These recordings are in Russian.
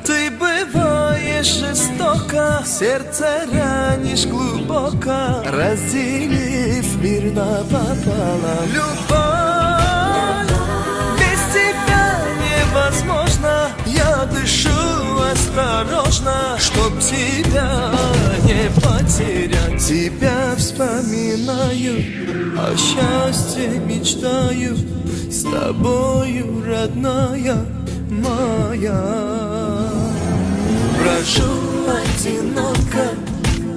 ты бываешь жестоко, сердце ранишь глубоко, разделив мир напополам. Любовь, без тебя невозможно, я дышу осторожно, чтоб тебя не потерять. Тебя вспоминаю, о счастье мечтаю, с тобою, родная моя. Брожу одиноко,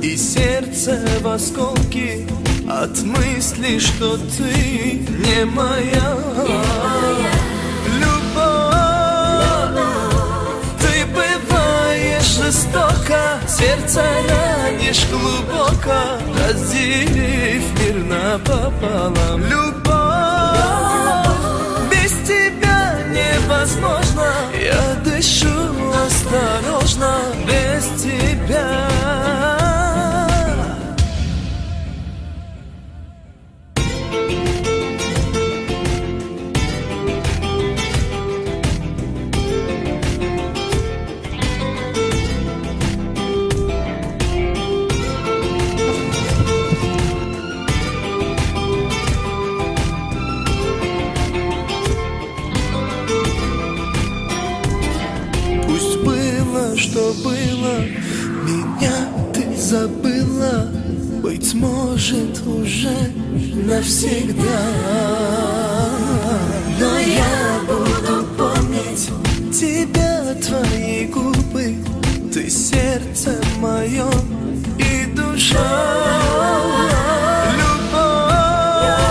и сердце в осколке от мысли, что ты не моя. Любовь, ты бываешь жестоко, сердце ранишь глубоко, разделив мир напополам. Любовь, без тебя невозможно, я дышу осторожно, без тебя. Что было, меня ты забыла, быть может, уже навсегда. Но я буду помнить тебя, твои губы, ты сердце мое и душа. Любовь,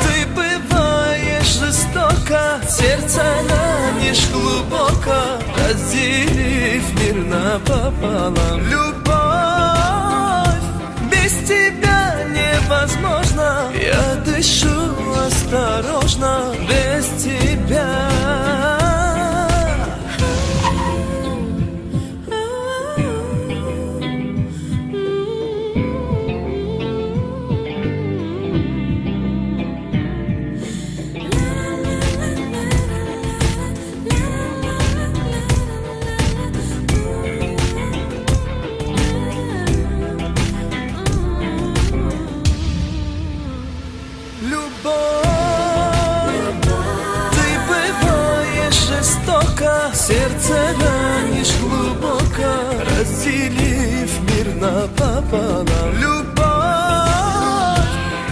ты бываешь жестоко, сердце ранишь глубоко, разделив мир напополам. Любовь, без тебя невозможно, я дышу осторожно, без тебя. Сердце ранишь глубоко, разделив мир напополам. Любовь,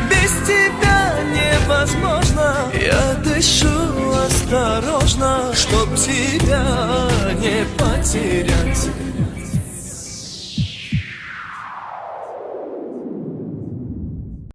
без тебя невозможно, я дышу осторожно, чтоб тебя не потерять.